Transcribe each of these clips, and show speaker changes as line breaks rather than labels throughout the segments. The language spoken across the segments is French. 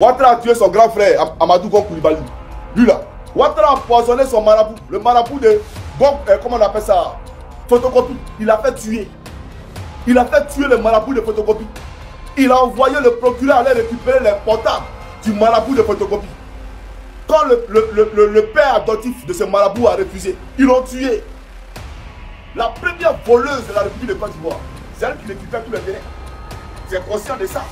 Ouattara a tué son grand frère, Amadou Gon Coulibaly. Lui là. Ouattara a empoisonné son marabout. Le marabout de Gon, comment on appelle ça? Photocopie. Il a fait tuer. Il a fait tuer le marabout de photocopie. Il a envoyé le procureur aller récupérer les portables du marabout de photocopie. Quand le père adoptif de ce marabout a refusé, ils l'ont tué. La première voleuse de la République de Côte d'Ivoire, c'est elle qui récupère tous les terrains. C'est conscient de ça.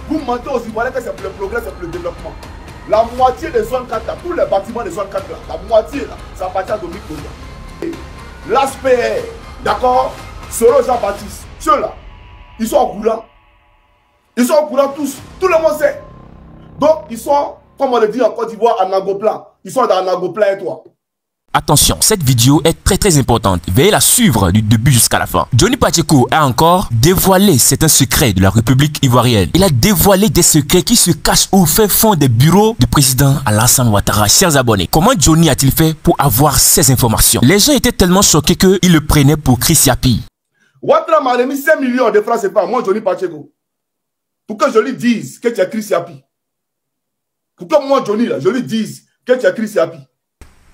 Vous mentez aux Ivoiriens que c'est pour le progrès, c'est pour le développement. La moitié des zones 4, là, tous les bâtiments des zones 4, là, la moitié, là, ça appartient à Dominique Kolia. L'ASPR, d'accord, Soro Jean-Baptiste, ceux-là, ils sont au courant. Ils sont au courant tous. Tout le monde sait. Donc, ils sont, comme on le dit en Côte d'Ivoire, en Nagoplan. Ils sont dans Nagoplan et toi.
Attention, cette vidéo est très importante. Veuillez la suivre du début jusqu'à la fin. Johnny Pacheco a encore dévoilé certains secrets de la République ivoirienne. Il a dévoilé des secrets qui se cachent au fin fond des bureaux du président Alassane Ouattara. Chers abonnés, comment Johnny a-t-il fait pour avoir ces informations? Les gens étaient tellement choqués qu'ils le prenaient pour Chris Yapi.
Ouattara m'a remis 5 millions de francs CFA, moi Johnny Pacheco. Pour que je lui dise que tu es Chris Yapi. Pour que moi Johnny, là, je lui dise que tu es Chris Yapi.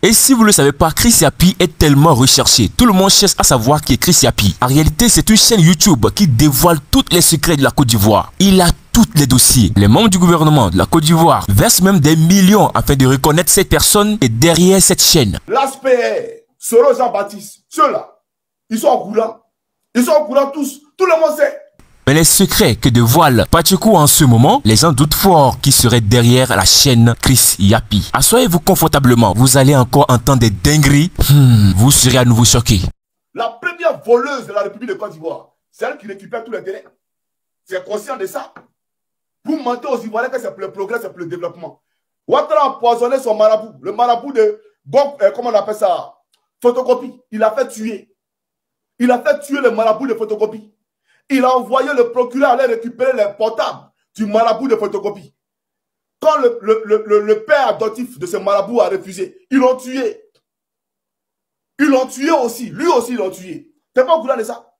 Et si vous ne le savez pas, Chris Yapi est tellement recherché. Tout le monde cherche à savoir qui est Chris Yapi. En réalité, c'est une chaîne YouTube qui dévoile tous les secrets de la Côte d'Ivoire. Il a tous les dossiers. Les membres du gouvernement de la Côte d'Ivoire versent même des millions afin de reconnaître cette personne et derrière cette chaîne.
L'ASPR, Soro Jean-Baptiste, ceux-là, ils sont au courant. Ils sont au courant tous. Tout le monde sait.
Mais les secrets que dévoile Pacheco en ce moment, les gens doutent fort qui serait derrière la chaîne Chris Yapi. Assoyez-vous confortablement, vous allez encore entendre des dingueries. Vous serez à nouveau choqués.
La première voleuse de la République de Côte d'Ivoire, c'est elle qui récupère tous les terrains. C'est conscient de ça. Vous mentez aux Ivoiriens que c'est pour le progrès, c'est pour le développement. Ouattara a empoisonné son marabout. Le marabout de Gon, comment on appelle ça? Photocopie. Il a fait tuer. Il a fait tuer le marabout de photocopie. Il a envoyé le procureur aller récupérer les portables du marabout de photocopie. Quand le père adoptif de ce marabout a refusé, ils l'ont tué. Ils l'ont tué aussi. Lui aussi, ils l'ont tué. Tu n'es pas au courant de ça?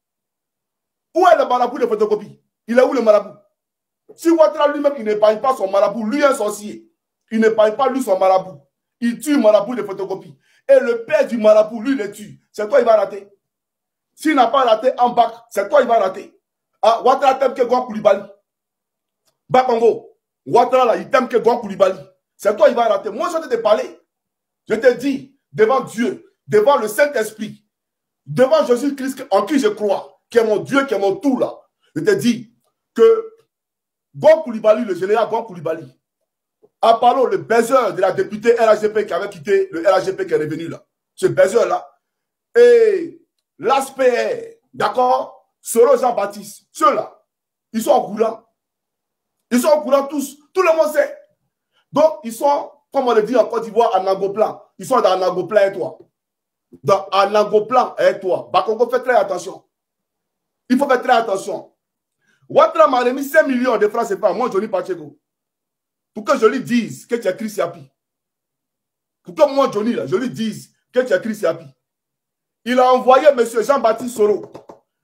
Où est le marabout de photocopie? Il est où le marabout? Si Ouattara lui-même, il n'épargne pas son marabout, lui un sorcier, il n'épargne pas lui son marabout. Il tue le marabout de photocopie. Et le père du marabout, lui, il le tue. C'est toi, il va rater. S'il n'a pas raté en bac, c'est toi, il va rater. Ah, Ouattara t'aime que Gon Coulibaly. Bakongo, Ouattara là, il t'aime que Gon Coulibaly. C'est toi, il va rater. Moi, je vais te parler. Je te dis, devant Dieu, devant le Saint-Esprit, devant Jésus-Christ en qui je crois, qui est mon Dieu, qui est mon tout là. Je te dis que Gon Coulibaly, le général Gon Coulibaly, Apollo, le baiser de la députée LHGP qui avait quitté le LHGP qui est revenu là. Ce baiser là. Et l'ASPR, d'accord? Soro Jean-Baptiste, ceux-là, ils sont au courant. Ils sont au courant tous. Tout le monde sait. Donc, ils sont, comme on le dit en Côte d'Ivoire, en Nagoplan. Ils sont dans Nagoplan et toi. Dans Nagoplan et toi. Bakongo, faites très attention. Il faut faire très attention. Ouattara m'a remis 5 millions de francs CFA, moi, Johnny Pacheco. Pour que je lui dise que tu es Chris Yapi. Pour que moi, Johnny, là, je lui dise que tu es Chris Yapi. Il a envoyé M. Jean-Baptiste Soro.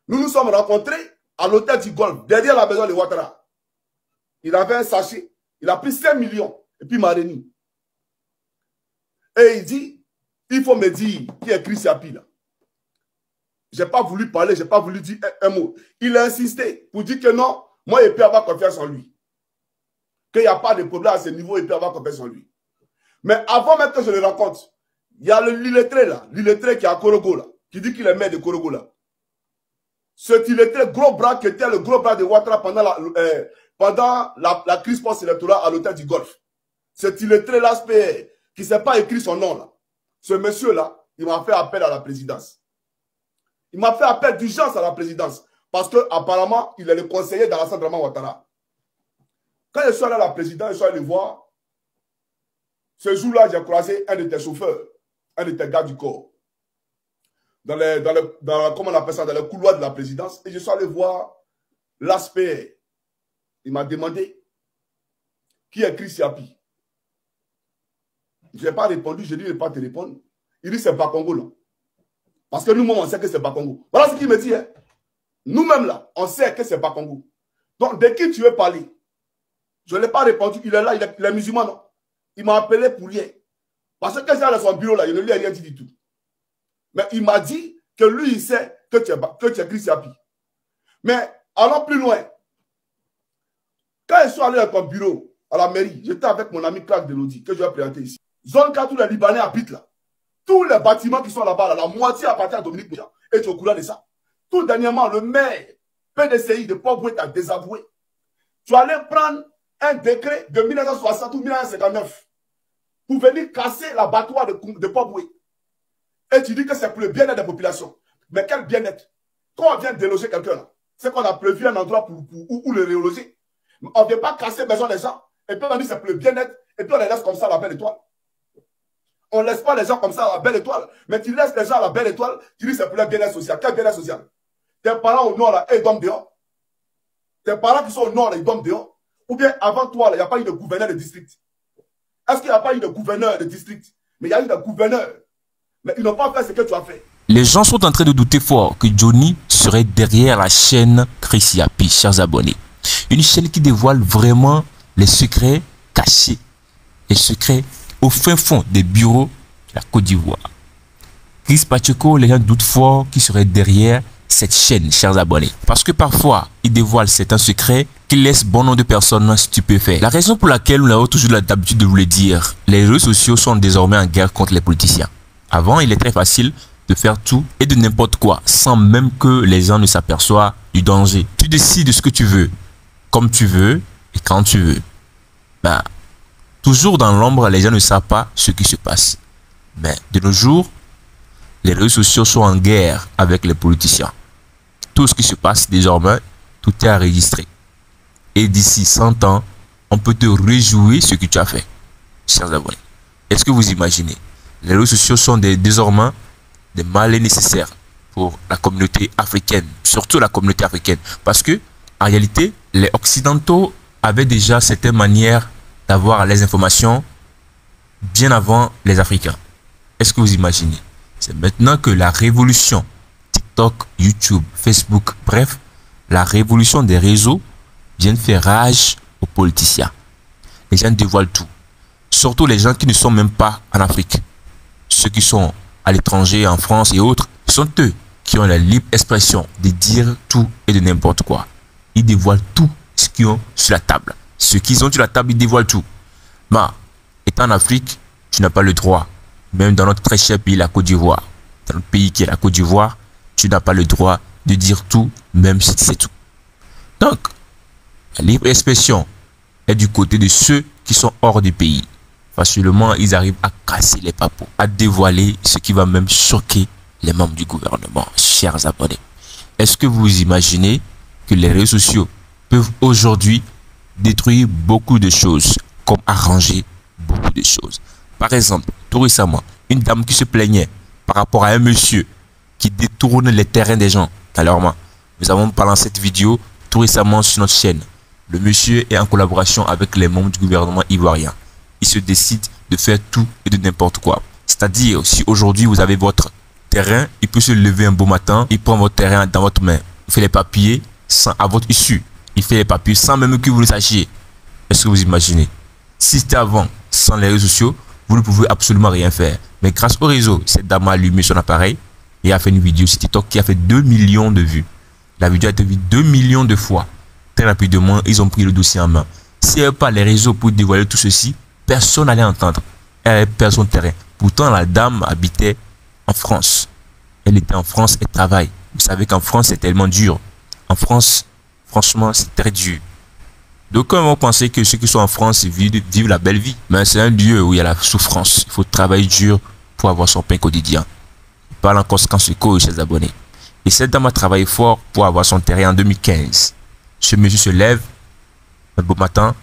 Nous nous sommes rencontrés à l'hôtel du Golfe, derrière la maison de Ouattara. Il avait un sachet, il a pris 5 millions, et puis il m'a remis. Et il dit, il faut me dire qui est Chris Yapi là. Je n'ai pas voulu parler, je n'ai pas voulu dire un mot. Il a insisté pour dire que non, moi je peux avoir confiance en lui. Qu'il n'y a pas de problème à ce niveau, il peut avoir confiance en lui. Mais avant même que je le rencontre, il y a l'illettré là, l'illettré qui est à Korogo là, qui dit qu'il est maire de Korogo là. Cet illettré gros bras qui était le gros bras de Ouattara pendant la crise post-électorale à l'hôtel du Golfe. Cet illettré l'ASPR qui ne s'est pas écrit son nom là. Ce monsieur-là, il m'a fait appel à la présidence. Il m'a fait appel d'urgence à la présidence. Parce qu'apparemment, il est le conseiller d'Alassane Ouattara. Quand je suis allé à la présidence, je suis allé le voir. Ce jour-là, j'ai croisé un de tes chauffeurs, un de tes gars du corps. Comment on appelle ça, dans le couloir de la présidence. Et je suis allé voir l'ASPR. Il m'a demandé qui est Chris Yapi. Je n'ai pas répondu, je lui ai dit, je ne vais pas te répondre. Il dit, c'est Bakongo là. Parce que nous-mêmes, on sait que c'est Bakongo. Voilà ce qu'il me dit. Hein. Nous-mêmes là, on sait que c'est Bakongo. Donc, de qui tu veux parler? Je ne l'ai pas répondu. Il est là, il est musulman, non? Il m'a appelé pour rien. Parce que quand j'ai dans son bureau, là, il ne lui a rien dit du tout. Mais il m'a dit que lui, il sait que tu es Chris Yapi. Mais allons plus loin. Quand je suis allé dans ton bureau, à la mairie, j'étais avec mon ami Clark Delodi, que je vais présenter ici. Zone 4 où les Libanais habitent là. Tous les bâtiments qui sont là-bas, là, la moitié appartient à Dominique Méjean. Et tu es au courant de ça. Tout dernièrement, le maire PDCI de Port-Bouet t'a désavoué. Tu allais prendre un décret de 1960 ou 1959 pour venir casser l'abattoir de Port-Bouet. Et tu dis que c'est pour le bien-être des populations. Mais quel bien-être? Quand on vient déloger quelqu'un là, c'est qu'on a prévu un endroit où le réologer. On ne vient pas casser les maisons des gens. Et puis on dit que c'est pour le bien-être. Et puis on les laisse comme ça à la belle étoile. On ne laisse pas les gens comme ça à la belle étoile. Mais tu laisses les gens à la belle étoile, tu dis que c'est pour le bien-être social. Quel bien-être social? Tes parents au nord là, ils dorment dehors. Tes parents qui sont au nord là, ils dorment dehors. Ou bien avant toi, il n'y a pas eu de gouverneur de district. Est-ce qu'il n'y a pas eu de gouverneur de district? Mais il y a eu des gouverneurs. Mais ils n'ont pas fait ce que tu as fait.
Les gens sont en train de douter fort que Johnny serait derrière la chaîne Chris Yapi, chers abonnés. Une chaîne qui dévoile vraiment les secrets cachés, les secrets au fin fond des bureaux de la Côte d'Ivoire. Chris Pacheco, les gens doutent fort qu'il serait derrière cette chaîne, chers abonnés. Parce que parfois, il dévoile certains secrets qui laissent bon nombre de personnes stupéfaites. La raison pour laquelle nous avons toujours l'habitude de vous le dire, les réseaux sociaux sont désormais en guerre contre les politiciens. Avant, il est très facile de faire tout et de n'importe quoi, sans même que les gens ne s'aperçoivent du danger. Tu décides de ce que tu veux, comme tu veux et quand tu veux. Ben, toujours dans l'ombre, les gens ne savent pas ce qui se passe. Mais de nos jours, les réseaux sociaux sont en guerre avec les politiciens. Tout ce qui se passe désormais, tout est enregistré. Et d'ici 100 ans, on peut te réjouir ce que tu as fait, chers abonnés. Est-ce que vous imaginez? Les réseaux sociaux sont désormais des malais nécessaires pour la communauté africaine, surtout la communauté africaine. Parce que, en réalité, les Occidentaux avaient déjà certaines manières d'avoir les informations bien avant les Africains. Est-ce que vous imaginez? C'est maintenant que la révolution, TikTok, YouTube, Facebook, bref, la révolution des réseaux vient de faire rage aux politiciens. Les gens dévoilent tout. Surtout les gens qui ne sont même pas en Afrique. Ceux qui sont à l'étranger, en France et autres, sont eux qui ont la libre expression de dire tout et de n'importe quoi. Ils dévoilent tout ce qu'ils ont sur la table. Ce qu'ils ont sur la table, ils dévoilent tout. Mais, étant en Afrique, tu n'as pas le droit. Même dans notre très cher pays, la Côte d'Ivoire. Dans notre pays qui est la Côte d'Ivoire, tu n'as pas le droit de dire tout, même si c'est tout. Donc, la libre expression est du côté de ceux qui sont hors du pays. Facilement, ils arrivent à casser les papous, à dévoiler ce qui va même choquer les membres du gouvernement, chers abonnés. Est-ce que vous imaginez que les réseaux sociaux peuvent aujourd'hui détruire beaucoup de choses, comme arranger beaucoup de choses? Par exemple, tout récemment, une dame qui se plaignait par rapport à un monsieur qui détourne les terrains des gens. Alors, nous avons balancé cette vidéo tout récemment sur notre chaîne. Le monsieur est en collaboration avec les membres du gouvernement ivoirien. Il se décide de faire tout et de n'importe quoi. C'est-à-dire, si aujourd'hui vous avez votre terrain, il peut se lever un beau matin, il prend votre terrain dans votre main, il fait les papiers à votre issue. Il fait les papiers sans même que vous le sachiez. Est-ce que vous imaginez? Si c'était avant, sans les réseaux sociaux, vous ne pouvez absolument rien faire. Mais grâce au réseau, cette dame a allumé son appareil et a fait une vidéo sur TikTok qui a fait 2 millions de vues. La vidéo a été vue 2 millions de fois. Très rapidement, ils ont pris le dossier en main. S'il n'y avait pas les réseaux pour dévoiler tout ceci, personne n'allait entendre. Elle avait perdu son terrain. Pourtant, la dame habitait en France. Elle était en France et travaille. Vous savez qu'en France, c'est tellement dur. En France, franchement, c'est très dur. D'aucuns vont penser que ceux qui sont en France vivent la belle vie. Mais c'est un lieu où il y a la souffrance. Il faut travailler dur pour avoir son pain quotidien. Je parle en conséquence de cause, chers abonnés. Et cette dame a travaillé fort pour avoir son terrain en 2015. Ce monsieur se lève un beau matin.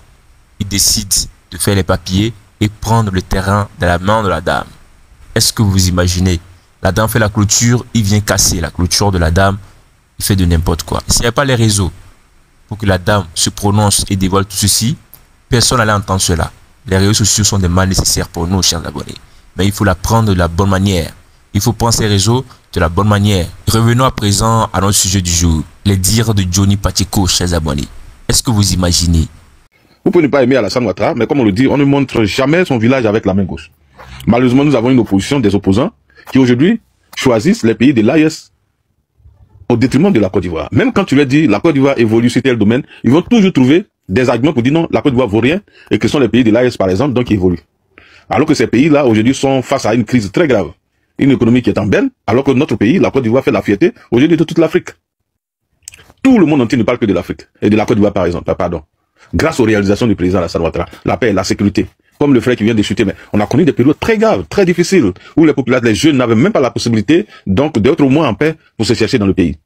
Il décide de faire les papiers et prendre le terrain de la main de la dame. Est-ce que vous imaginez? La dame fait la clôture, il vient casser la clôture de la dame. Il fait de n'importe quoi. S'il n'y a pas les réseaux pour que la dame se prononce et dévoile tout ceci, personne n'allait entendre cela. Les réseaux sociaux sont des mal nécessaires pour nous, chers abonnés. Mais il faut la prendre de la bonne manière. Il faut prendre ces réseaux de la bonne manière. Revenons à présent à notre sujet du jour. Les dires de Johnny Pacheco, chers abonnés. Est-ce que vous imaginez?
Vous pouvez ne pas aimer Alassane Ouattara, mais comme on le dit, on ne montre jamais son village avec la main gauche. Malheureusement, nous avons une opposition des opposants qui aujourd'hui choisissent les pays de l'AES au détriment de la Côte d'Ivoire. Même quand tu leur dis la Côte d'Ivoire évolue sur tel domaine, ils vont toujours trouver des arguments pour dire non, la Côte d'Ivoire vaut rien et que ce sont les pays de l'AES par exemple, donc ils évoluent. Alors que ces pays-là aujourd'hui sont face à une crise très grave. Une économie qui est en berne, alors que notre pays, la Côte d'Ivoire, fait la fierté aujourd'hui de toute l'Afrique. Tout le monde entier ne parle que de l'Afrique et de la Côte d'Ivoire par exemple, pardon. Grâce aux réalisations du président Alassane Ouattara, la paix, la sécurité, comme le frère qui vient de chuter, mais on a connu des périodes très graves, très difficiles, où les populations, les jeunes n'avaient même pas la possibilité, donc, d'être au moins en paix pour se chercher dans le pays.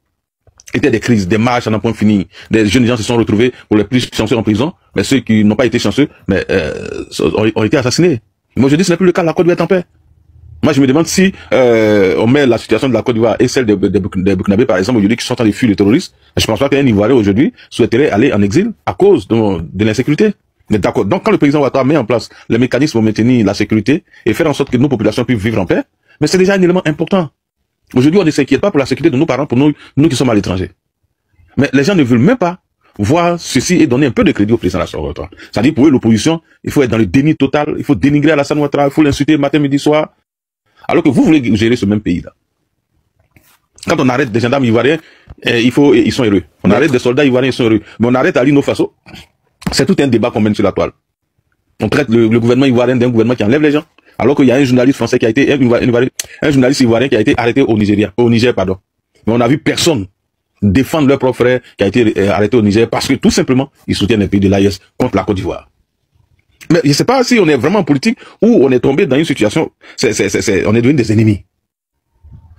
C'était des crises, des marches à n'en point fini, des jeunes gens se sont retrouvés pour les plus chanceux en prison, mais ceux qui n'ont pas été chanceux, mais, ont été assassinés. Mais aujourd'hui, ce n'est plus le cas, la Côte d'Ivoire est en paix. Moi, je me demande si on met la situation de la Côte d'Ivoire et celle des Burkinabés, par exemple, aujourd'hui, qui sont en train de fuir les terroristes. Je pense pas qu'un Ivoirien aujourd'hui souhaiterait aller en exil à cause de l'insécurité. Mais d'accord. Donc, quand le président Ouattara met en place les mécanismes pour maintenir la sécurité et faire en sorte que nos populations puissent vivre en paix, mais c'est déjà un élément important. Aujourd'hui, on ne s'inquiète pas pour la sécurité de nos parents, pour nous qui sommes à l'étranger. Mais les gens ne veulent même pas voir ceci et donner un peu de crédit au président Alassane Ouattara. C'est-à-dire, pour eux, l'opposition, il faut être dans le déni total, il faut dénigrer Alassane Ouattara, il faut l'insulter matin, midi, soir. Alors que vous voulez gérer ce même pays-là. Quand on arrête des gendarmes ivoiriens, ils sont heureux. On arrête des soldats ivoiriens, ils sont heureux. Mais on arrête Ali Faso. C'est tout un débat qu'on mène sur la toile. On traite le gouvernement ivoirien d'un gouvernement qui enlève les gens. Alors qu'il y a un journaliste français qui a été, un journaliste ivoirien qui a été arrêté au Niger, pardon. Mais on a vu personne défendre leur propre frère qui a été arrêté au Niger parce que tout simplement, ils soutiennent les pays de l'AES contre la Côte d'Ivoire. Mais je ne sais pas si on est vraiment en politique ou on est tombé dans une situation, on est devenu des ennemis.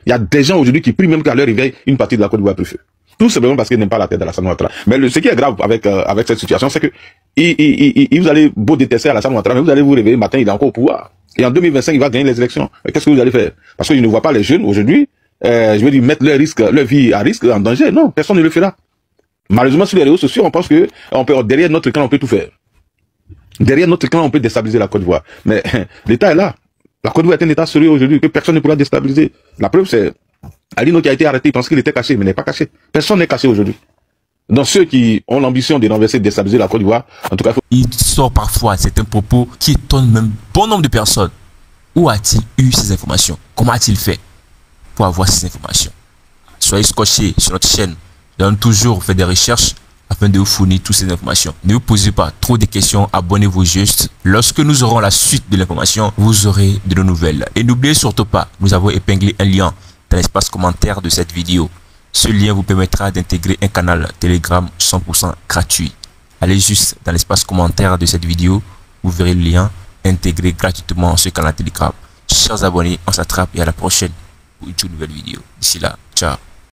Il y a des gens aujourd'hui qui prient même qu'à leur réveil, une partie de la Côte d'Ivoire plus feu. Tout simplement parce qu'ils n'aiment pas la tête d'Alassane Ouattara. Mais ce qui est grave avec cette situation, c'est que vous allez beau détester Alassane Ouattara, mais vous allez vous réveiller le matin, il est encore au pouvoir. Et en 2025, il va gagner les élections. Qu'est-ce que vous allez faire? Parce que je ne vois pas les jeunes aujourd'hui, je veux dire, mettre leur vie à risque, en danger. Non, personne ne le fera. Malheureusement, sur les réseaux sociaux, on pense que derrière notre clan, on peut tout faire. Derrière notre clan, on peut déstabiliser la Côte d'Ivoire. Mais l'État est là. La Côte d'Ivoire est un État sérieux aujourd'hui que personne ne pourra déstabiliser. La preuve, c'est Alino qui a été arrêté, il pense qu'il était caché, mais il n'est pas caché. Personne n'est caché aujourd'hui. Donc ceux qui ont l'ambition de renverser, de déstabiliser la Côte d'Ivoire, en tout cas...
Il sort parfois certains propos qui étonnent même bon nombre de personnes. Où a-t-il eu ces informations? Comment a-t-il fait pour avoir ces informations? Soyez scotchés sur notre chaîne. Nous allons toujours faire des recherches afin de vous fournir toutes ces informations. Ne vous posez pas trop de questions, abonnez-vous juste. Lorsque nous aurons la suite de l'information, vous aurez de nos nouvelles. Et n'oubliez surtout pas, nous avons épinglé un lien dans l'espace commentaire de cette vidéo. Ce lien vous permettra d'intégrer un canal Telegram 100% gratuit. Allez juste dans l'espace commentaire de cette vidéo, vous verrez le lien, intégrer gratuitement ce canal Telegram. Chers abonnés, on s'attrape et à la prochaine pour une toute nouvelle vidéo. D'ici là, ciao.